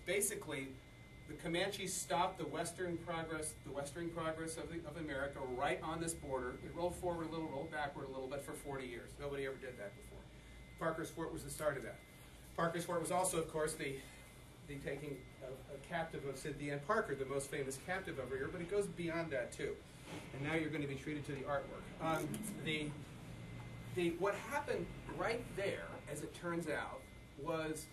basically, the Comanches stopped the western progress of America right on this border. It rolled forward a little, rolled backward a little, but for 40 years. Nobody ever did that before. Parker's Fort was the start of that. Parker's Fort was also, of course, the taking a captive of Cynthia and Parker, the most famous captive over here, but it goes beyond that too. And now you're going to be treated to the artwork. What happened right there, as it turns out, was,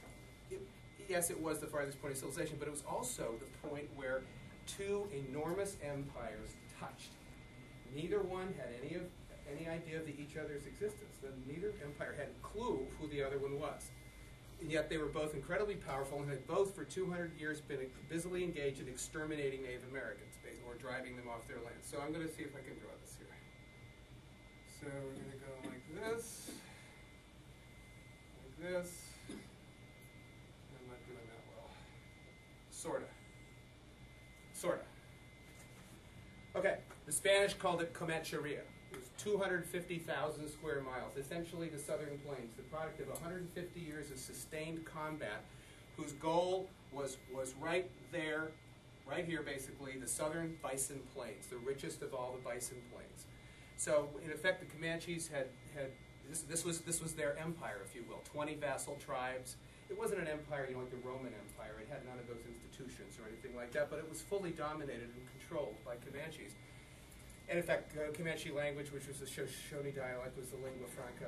yes, it was the farthest point of civilization, but it was also the point where two enormous empires touched. Neither one had any idea of each other's existence. Neither empire had a clue who the other one was. And yet they were both incredibly powerful and had both for 200 years been busily engaged in exterminating Native Americans, or driving them off their land. So I'm going to see if I can draw this here. So we're going to go like this, like this. I'm not doing that well. Sorta. Sorta. Okay, the Spanish called it Comancheria. It was 250,000 square miles, essentially the southern plains, the product of 150 years of sustained combat, whose goal was right there, right here basically, the southern bison plains, the richest of all the bison plains. So in effect, the Comanches had this was their empire, if you will, 20 vassal tribes. It wasn't an empire, you know, like the Roman Empire. It had none of those institutions or anything like that, but it was fully dominated and controlled by Comanches. And in fact, Comanche language, which was the Shoshone dialect, was the lingua franca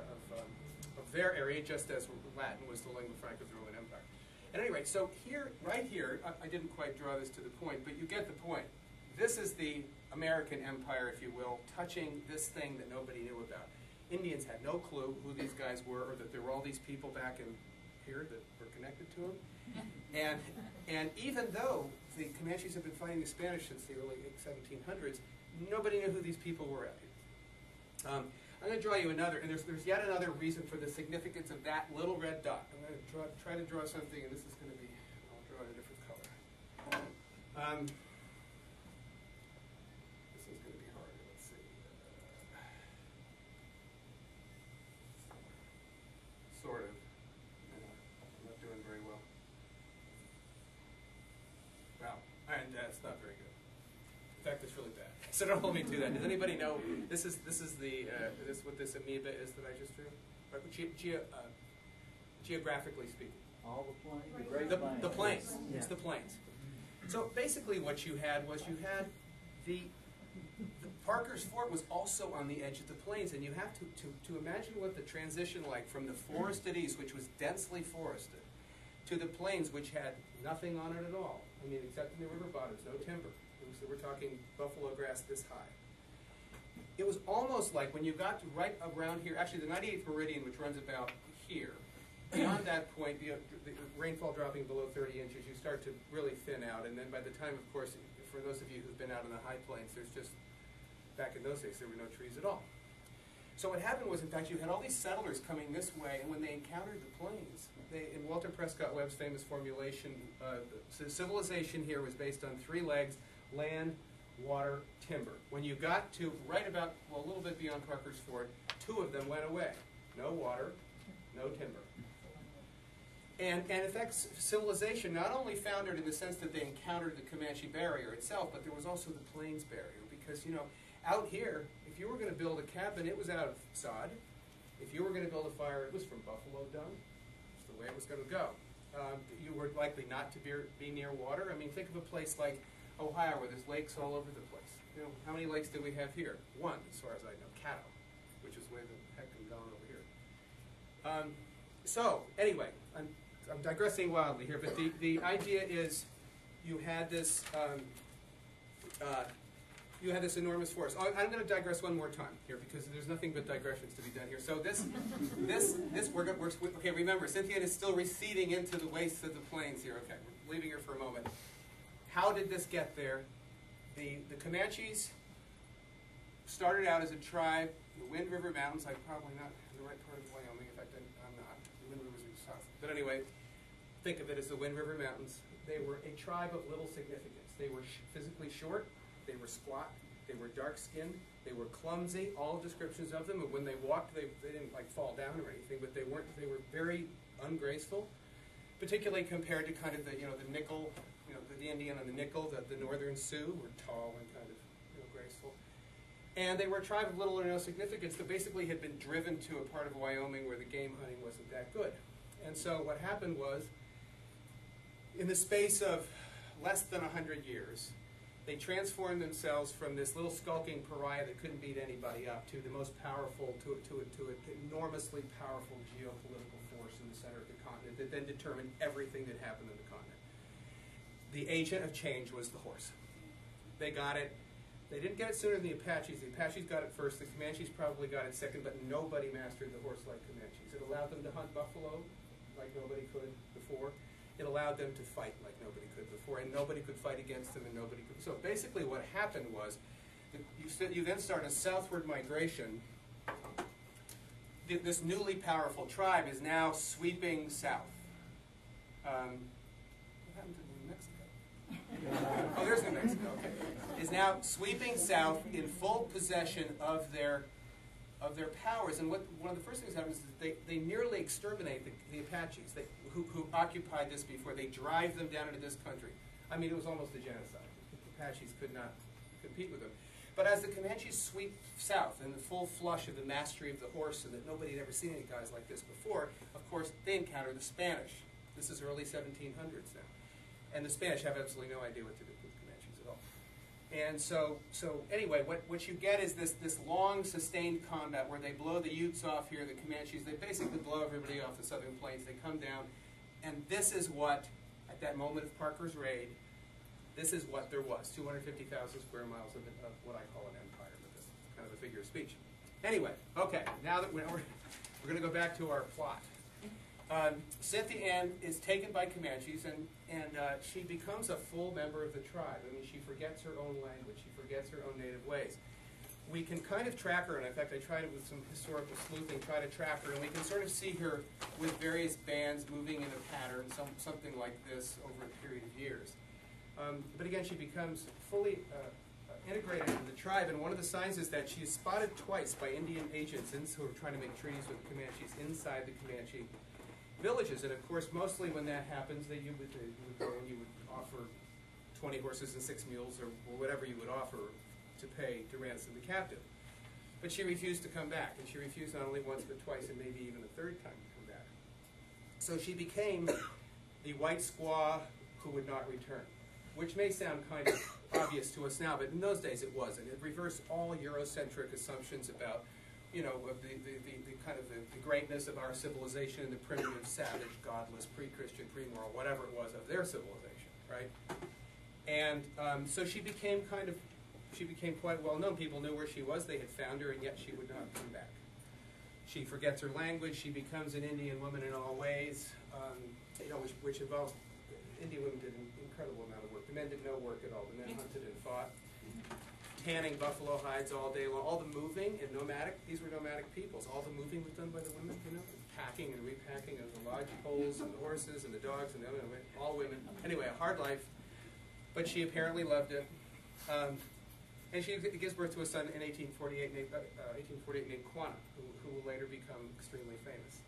of their area, just as Latin was the lingua franca of the Roman Empire. At any rate, so here, right here, I didn't quite draw this to the point, but you get the point. This is the American empire, if you will, touching this thing that nobody knew about. Indians had no clue who these guys were, or that there were all these people back in here that were connected to them. And even though the Comanches have been fighting the Spanish since the early 1700s, nobody knew who these people were out here. I'm going to draw you another, and there's yet another reason for the significance of that little red dot. I'm going to try to draw something, and this is going to be, I'll draw it a different color. This is going to be hard. Let's see. Sort of. I'm not doing very well. Wow, and it's not very good. In fact, it's really bad. So don't hold me to that. Does anybody know this is what this amoeba is that I just drew? Geographically speaking. All the plains. The plains. Yeah. It's the plains. So basically, what you had was the Parker's Fort was also on the edge of the plains, and you have to imagine what the transition like from the forested east, which was densely forested, to the plains, which had nothing on it at all. I mean, except in the river bottoms, no timber. So we're talking buffalo grass this high. It was almost like when you got to right around here, actually the 98th meridian, which runs about here, beyond that point, the rainfall dropping below 30 inches, you start to really thin out. And then by the time, of course, for those of you who've been out in the high plains, there's just, back in those days, there were no trees at all. So what happened was, in fact, you had all these settlers coming this way, and when they encountered the plains, in Walter Prescott Webb's famous formulation, civilization here was based on three legs: land, water, timber. When you got to right about, well, a little bit beyond Parker's Fort, two of them went away. No water, no timber. And in fact, civilization not only foundered in the sense that they encountered the Comanche barrier itself, but there was also the plains barrier. Because, you know, out here, if you were going to build a cabin, it was out of sod. If you were going to build a fire, it was from buffalo dung. That's the way it was going to go. You were likely not to be near water. I mean, think of a place like Ohio, where there's lakes all over the place. You know, how many lakes do we have here? One, as far as I know, Caddo, which is way the heck I'm going over here. So, anyway, I'm digressing wildly here, but the idea is you had this enormous force. I'm going to digress one more time here because there's nothing but digressions to be done here. So okay, remember, Cynthia is still receding into the wastes of the plains here. Okay, we're leaving her for a moment. How did this get there? The Comanches started out as a tribe in the Wind River Mountains. I'm probably not in the right part of Wyoming. In fact, I'm not. The Wind River's in the south. But anyway, think of it as the Wind River Mountains. They were a tribe of little significance. They were physically short. They were squat. They were dark-skinned. They were clumsy. All descriptions of them. And when they walked, they didn't like fall down or anything, but they were very ungraceful. particularly compared to kind of the, the nickel, the Indian and the nickel, the northern Sioux were tall and kind of graceful. And they were a tribe of little or no significance that basically had been driven to a part of Wyoming where the game hunting wasn't that good. And so what happened was, in the space of less than 100 years, they transformed themselves from this little skulking pariah that couldn't beat anybody up to the most powerful, to an enormously powerful geopolitical force in the center of the continent that then determined everything that happened in the continent. The agent of change was the horse. They got it. They didn't get it sooner than the Apaches. The Apaches got it first. The Comanches probably got it second, but nobody mastered the horse like Comanches. It allowed them to hunt buffalo like nobody could before. It allowed them to fight like nobody could before, and nobody could fight against them, and nobody could. So basically what happened was, you then start a southward migration. This newly powerful tribe is now sweeping south. What happened to New Mexico? Oh, there's New Mexico, okay. Is now sweeping south in full possession of their powers. And one of the first things that happens is they nearly exterminate the Apaches who occupied this before. They drive them down into this country. I mean, it was almost a genocide. The Apaches could not compete with them. But as the Comanches sweep south in the full flush of the mastery of the horse, and that nobody had ever seen any guys like this before, of course, they encounter the Spanish. This is early 1700s now. And the Spanish have absolutely no idea what to do with Comanches at all. And so anyway, what you get is this long, sustained combat where they blow the Utes off here, the Comanches, they basically blow everybody off the southern plains. They come down, and this is what, at that moment of Parker's raid, this is what there was, 250,000 square miles of what I call an empire, but this is kind of a figure of speech. Anyway, okay, now that we're going to go back to our plot. Cynthia Ann is taken by Comanches, and she becomes a full member of the tribe. I mean, she forgets her own language. She forgets her own native ways. We can kind of track her, and in fact, I tried it with some historical sleuthing, try to track her, and we can sort of see her with various bands moving in a pattern, something like this over a period of years. But again, she becomes fully integrated into the tribe, and one of the signs is that she is spotted twice by Indian agents who are trying to make treaties with the Comanches inside the Comanche villages. And of course, mostly when that happens, that you would go and you would offer 20 horses and 6 mules, or whatever you would offer to pay to ransom the captive. But she refused to come back, and she refused not only once but twice, and maybe even a third time to come back. So she became the white squaw who would not return, which may sound kind of obvious to us now, but in those days it wasn't. It reversed all Eurocentric assumptions about, the kind of the greatness of our civilization and the primitive, savage, godless, pre-Christian, pre-moral, whatever it was of their civilization, right? And so she became quite well known. People knew where she was. They had found her, and yet she would not come back. She forgets her language. She becomes an Indian woman in all ways, which involves Indian women did an incredible amount of work. The men did no work at all. The men hunted and fought, tanning buffalo hides all day long. All the moving and these were nomadic peoples. All the moving was done by the women, packing and repacking of the lodge poles and the horses and the dogs and all women. Anyway, a hard life, but she apparently loved it. And she gives birth to a son in 1848 named Quanah, who will later become extremely famous.